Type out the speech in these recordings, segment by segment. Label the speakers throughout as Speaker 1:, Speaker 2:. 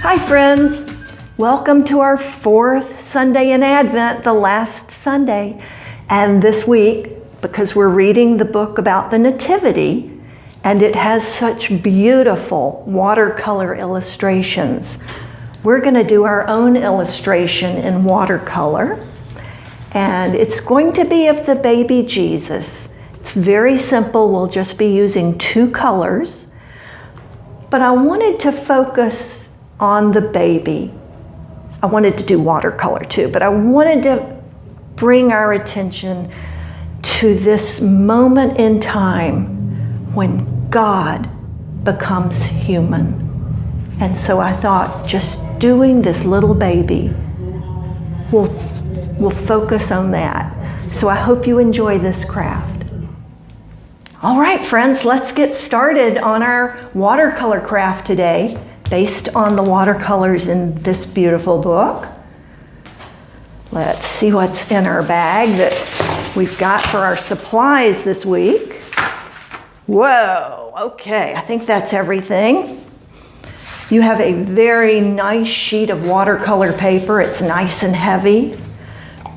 Speaker 1: Hi friends, welcome to our fourth Sunday in Advent, the last Sunday. And this week, because we're reading the book about the Nativity, and it has such beautiful watercolor illustrations, we're going to do our own illustration in watercolor. And it's going to be of the baby Jesus. It's very simple, we'll just be using two colors. But I wanted to focus on the baby. I wanted to do watercolor too, but I wanted to bring our attention to this moment in time when God becomes human. And so I thought just doing this little baby will focus on that. So I hope you enjoy this craft. All right, friends, let's get started on our watercolor craft today, based on the watercolors in this beautiful book. Let's see what's in our bag that we've got for our supplies this week. Whoa, okay, I think that's everything. You have a very nice sheet of watercolor paper. It's nice and heavy.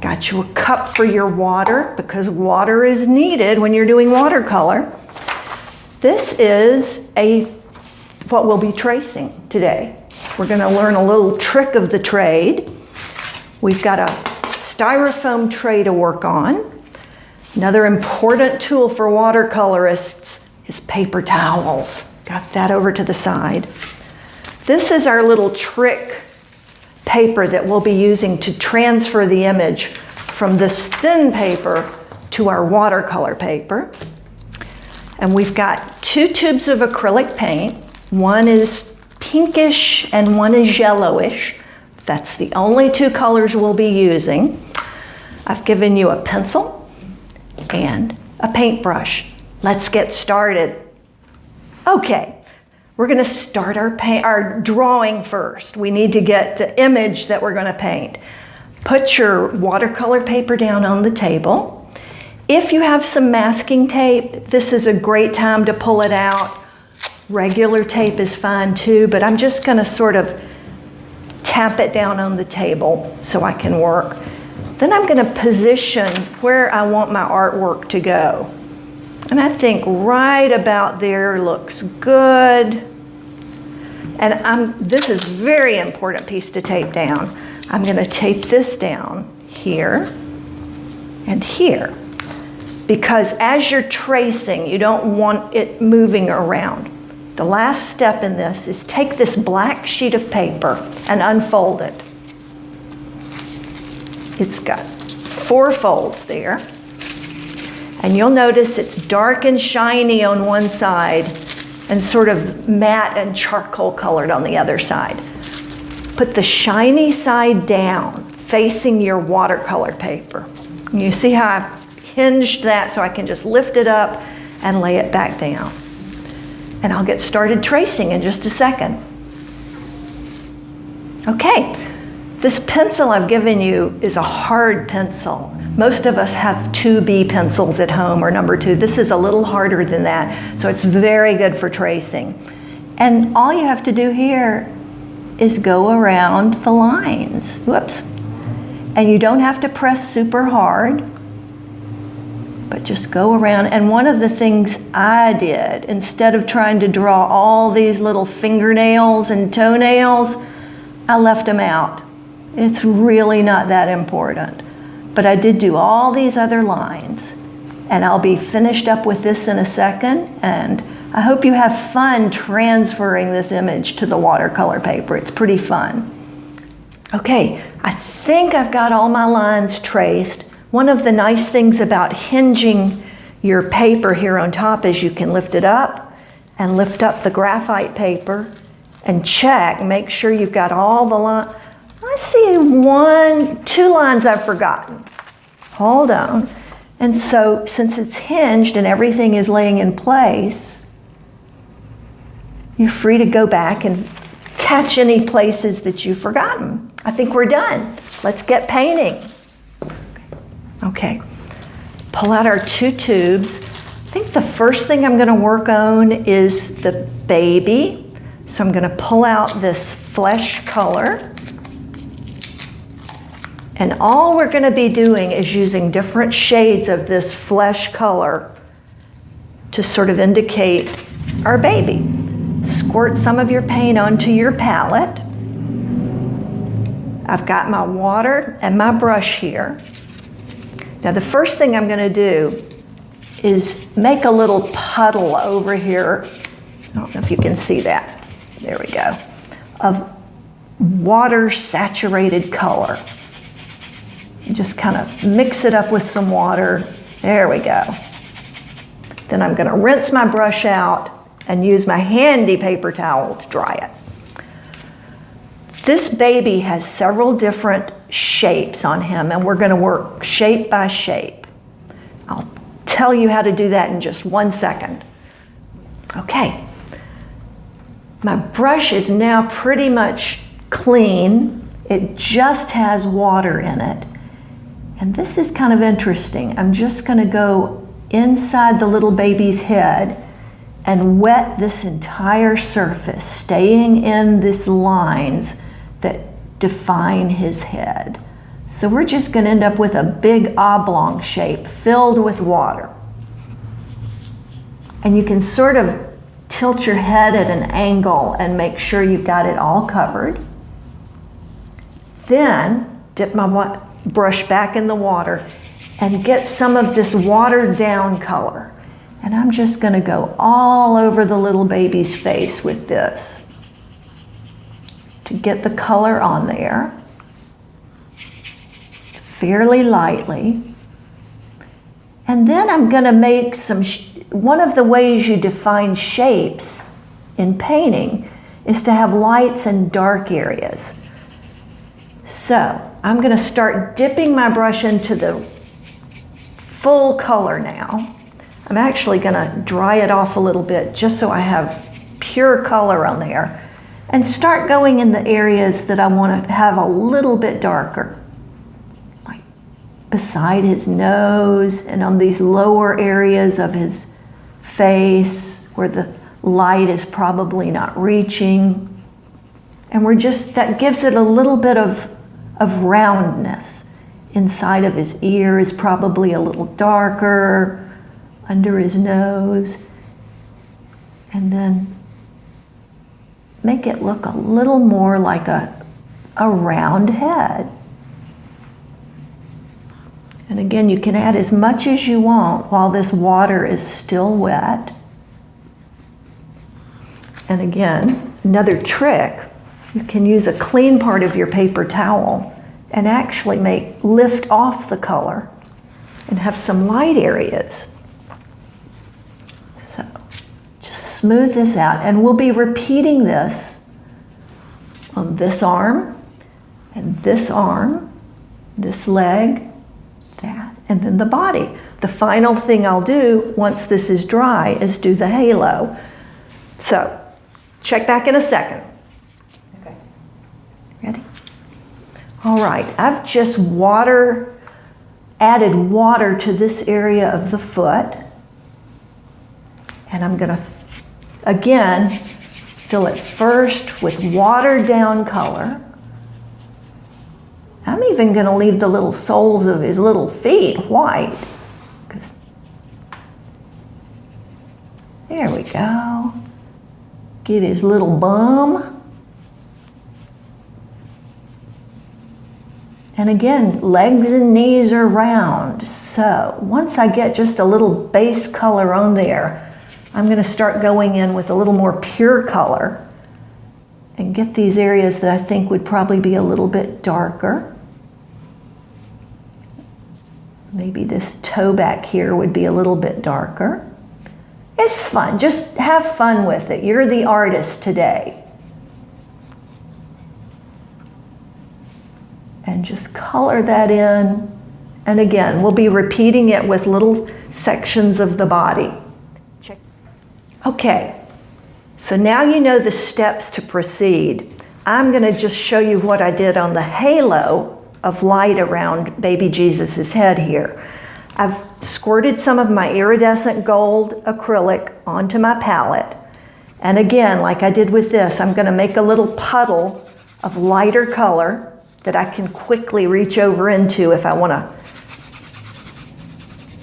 Speaker 1: Got you a cup for your water, because water is needed when you're doing watercolor. This is what we'll be tracing today. We're going to learn a little trick of the trade. We've got a styrofoam tray to work on. Another important tool for watercolorists is paper towels. Got that over to the side. This is our little trick paper that we'll be using to transfer the image from this thin paper to our watercolor paper. And we've got two tubes of acrylic paint. One is pinkish and one is yellowish. That's the only two colors we'll be using. I've given you a pencil and a paintbrush. Let's get started. Okay, we're going to start our drawing first. We need to get the image that we're going to paint. Put your watercolor paper down on the table. If you have some masking tape, this is a great time to pull it out. Regular tape is fine too, but I'm just going to sort of tap it down on the table so I can work. Then I'm going to position where I want my artwork to go. And I think right about there looks good. And this is a very important piece to tape down. I'm going to tape this down here and here. Because as you're tracing, you don't want it moving around. The last step in this is take this black sheet of paper and unfold it. It's got 4 folds there. And you'll notice it's dark and shiny on one side and sort of matte and charcoal colored on the other side. Put the shiny side down, facing your watercolor paper. You see how I've hinged that so I can just lift it up and lay it back down. And I'll get started tracing in just a second. Okay, this pencil I've given you is a hard pencil. Most of us have 2B pencils at home, or number 2. This is a little harder than that, so it's very good for tracing. And all you have to do here is go around the lines. Whoops. And you don't have to press super hard, but just go around. And one of the things I did, instead of trying to draw all these little fingernails and toenails, I left them out. It's really not that important. But I did do all these other lines. And I'll be finished up with this in a second. And I hope you have fun transferring this image to the watercolor paper. It's pretty fun. Okay, I think I've got all my lines traced. One of the nice things about hinging your paper here on top is you can lift it up and lift up the graphite paper and check, make sure you've got all the lines. I see 2 lines I've forgotten. Hold on. And so since it's hinged and everything is laying in place, you're free to go back and catch any places that you've forgotten. I think we're done. Let's get painting. Okay, pull out our 2 tubes. I think the first thing I'm going to work on is the baby. So I'm going to pull out this flesh color. And all we're going to be doing is using different shades of this flesh color to sort of indicate our baby. Squirt some of your paint onto your palette. I've got my water and my brush here. Now the first thing I'm going to do is make a little puddle over here. I don't know if you can see that. There we go. Of water saturated color. Just kind of mix it up with some water. There we go. Then I'm going to rinse my brush out and use my handy paper towel to dry it. This baby has several different shapes on him, and we're going to work shape by shape. I'll tell you how to do that in just 1 second. Okay. My brush is now pretty much clean. It just has water in it. And this is kind of interesting. I'm just going to go inside the little baby's head and wet this entire surface, staying in these lines that define his head. So we're just going to end up with a big oblong shape filled with water. And you can sort of tilt your head at an angle and make sure you've got it all covered. Then dip my brush back in the water and get some of this watered down color. And I'm just going to go all over the little baby's face with this to get the color on there fairly lightly. And then I'm going to make one of the ways you define shapes in painting is to have lights and dark areas. So I'm going to start dipping my brush into the full color now. I'm actually going to dry it off a little bit just so I have pure color on there, and start going in the areas that I want to have a little bit darker, like beside his nose and on these lower areas of his face where the light is probably not reaching. And that gives it a little bit of roundness. Inside of his ear is probably a little darker, under his nose, and then make it look a little more like a round head. And again, you can add as much as you want while this water is still wet. And again, another trick, you can use a clean part of your paper towel and actually lift off the color and have some light areas. So just smooth this out, and we'll be repeating this on this arm, and this arm, this leg, that, and then the body. The final thing I'll do once this is dry is do the halo. So check back in a second. Okay. Ready? All right, I've just added water to this area of the foot. And I'm going to, again, fill it first with watered down color. I'm even going to leave the little soles of his little feet white. There we go. Get his little bum. And again, legs and knees are round. So once I get just a little base color on there, I'm going to start going in with a little more pure color and get these areas that I think would probably be a little bit darker. Maybe this toe back here would be a little bit darker. It's fun. Just have fun with it. You're the artist today. And just color that in. And again, we'll be repeating it with little sections of the body. Okay, so now you know the steps to proceed. I'm going to just show you what I did on the halo of light around baby Jesus' head here. I've squirted some of my iridescent gold acrylic onto my palette, And again, like I did with this, I'm going to make a little puddle of lighter color that I can quickly reach over into if I want to.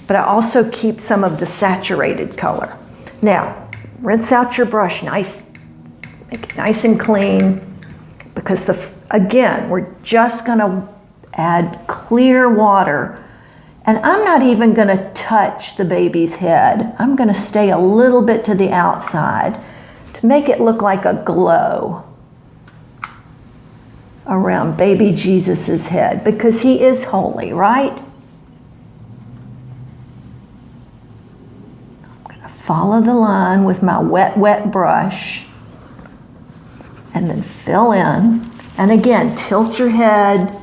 Speaker 1: But I also keep some of the saturated color. Now, rinse out your brush nice, make it nice and clean, because again, we're just going to add clear water. And I'm not even going to touch the baby's head. I'm going to stay a little bit to the outside to make it look like a glow around baby Jesus's head, because he is holy, right? I'm going to follow the line with my wet brush and then fill in. And again, tilt your head.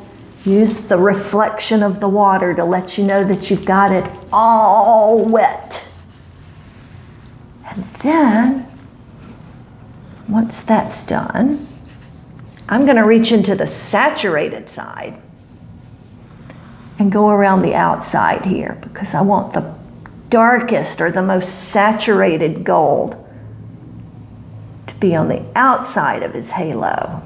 Speaker 1: Use the reflection of the water to let you know that you've got it all wet. And then, once that's done, I'm going to reach into the saturated side and go around the outside here, because I want the darkest or the most saturated gold to be on the outside of his halo.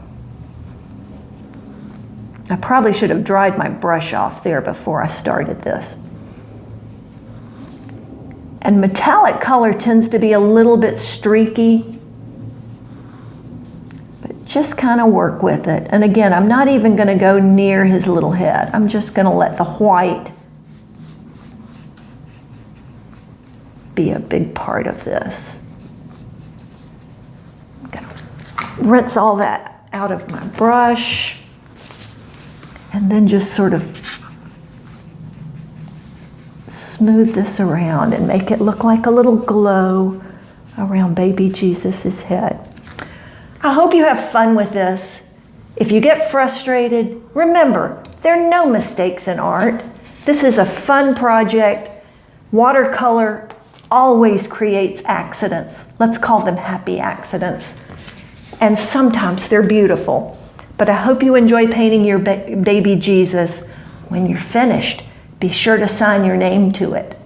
Speaker 1: I probably should have dried my brush off there before I started this. And metallic color tends to be a little bit streaky, but just kind of work with it. And again, I'm not even going to go near his little head. I'm just going to let the white be a big part of this. I'm going to rinse all that out of my brush. And then just sort of smooth this around and make it look like a little glow around baby Jesus's head. I hope you have fun with this. If you get frustrated, remember, there are no mistakes in art. This is a fun project. Watercolor always creates accidents. Let's call them happy accidents. And sometimes they're beautiful. But I hope you enjoy painting your baby Jesus. When you're finished, be sure to sign your name to it.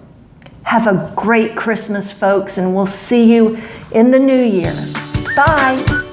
Speaker 1: Have a great Christmas, folks, and we'll see you in the new year. Bye.